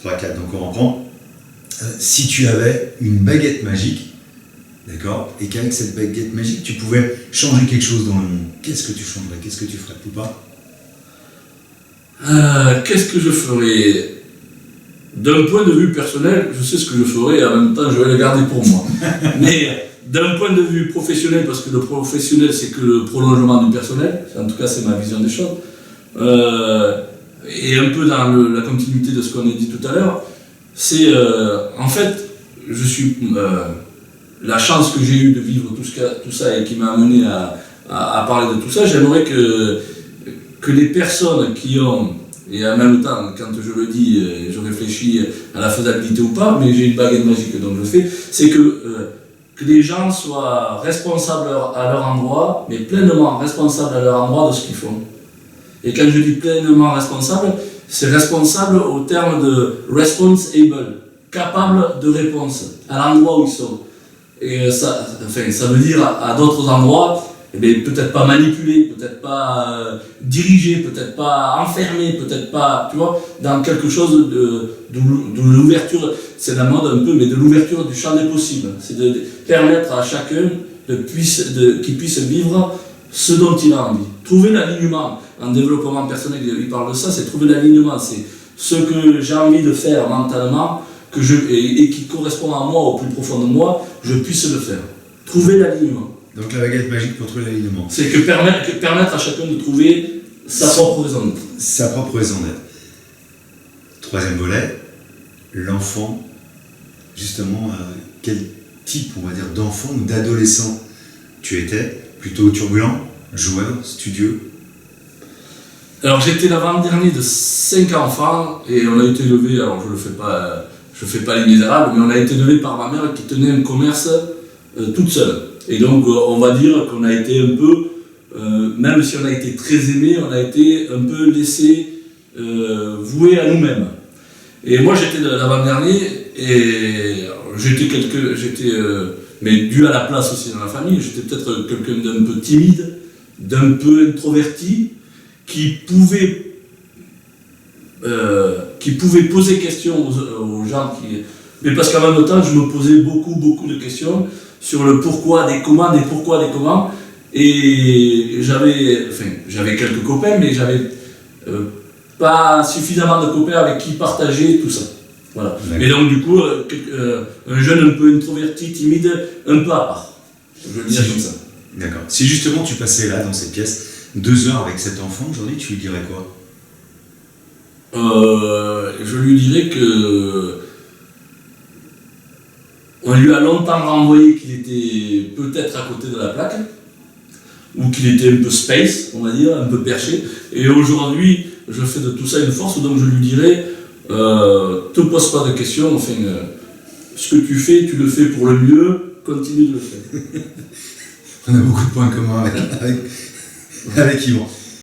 3, 4, donc on reprend. Si tu avais une baguette magique, d'accord, et qu'avec cette baguette magique, tu pouvais changer quelque chose dans le monde, qu'est-ce que tu changerais? Qu'est-ce que tu ferais ou pas? Qu'est-ce que je ferais? D'un point de vue personnel, je sais ce que je ferais et en même temps je vais le garder pour moi. Mais d'un point de vue professionnel, parce que le professionnel c'est que le prolongement du personnel, en tout cas c'est ma vision des choses, et un peu dans la continuité de ce qu'on a dit tout à l'heure, c'est en fait, je suis la chance que j'ai eue de vivre tout ça et qui m'a amené à parler de tout ça, j'aimerais que les personnes qui ont, et en même temps, quand je le dis, je réfléchis à la faisabilité ou pas, mais j'ai une baguette magique donc je le fais, c'est que les gens soient responsables à leur endroit, mais pleinement responsables à leur endroit de ce qu'ils font. Et quand je dis pleinement responsable, c'est responsable au terme de responsible, capable de réponse à l'endroit où ils sont. Et ça veut dire à d'autres endroits, peut-être pas manipuler, peut-être pas diriger, peut-être pas enfermer, peut-être pas, tu vois, dans quelque chose de l'ouverture, c'est la mode un peu, mais de l'ouverture du champ des possibles. C'est de permettre à chacun qu'il puisse vivre ce dont il a envie. Trouver l'alignement en développement personnel, il parle de ça, c'est trouver l'alignement, c'est ce que j'ai envie de faire mentalement et qui correspond à moi, au plus profond de moi, je puisse le faire. Trouver l'alignement. Donc la baguette magique pour trouver l'alignement. C'est permettre à chacun de trouver sa propre raison d'être. Sa propre raison d'être. Troisième volet, l'enfant, justement, quel type, on va dire, d'enfant ou d'adolescent tu étais? Plutôt turbulent, joueur, studieux? Alors j'étais l'avant-dernier de 5 enfants et on a été élevé, alors je fais pas les misérables, mais on a été élevé par ma mère qui tenait un commerce toute seule. Et donc on va dire qu'on a été un peu, même si on a été très aimé, on a été un peu laissé voué à nous-mêmes. Et moi j'étais l'avant-dernier et mais dû à la place aussi dans la famille, j'étais peut-être quelqu'un d'un peu timide, d'un peu introverti, qui pouvait poser questions aux gens mais parce qu'en même temps je me posais beaucoup de questions sur le pourquoi des comment, et j'avais quelques copains, mais j'avais pas suffisamment de copains avec qui partager tout ça. Voilà. Et donc du coup, un jeune un peu introverti, timide, un peu à part. Je le dis comme ça. D'accord. Si justement tu passais là, dans cette pièce, 2 heures avec cet enfant, aujourd'hui, tu lui dirais quoi? Je lui dirais que on lui a longtemps renvoyé qu'il était peut-être à côté de la plaque, ou qu'il était un peu space, on va dire, un peu perché, et aujourd'hui, je fais de tout ça une force, donc je lui dirais te pose pas de questions, enfin, ce que tu fais, tu le fais pour le mieux, continue de le faire. On a beaucoup de points communs avec Yvan.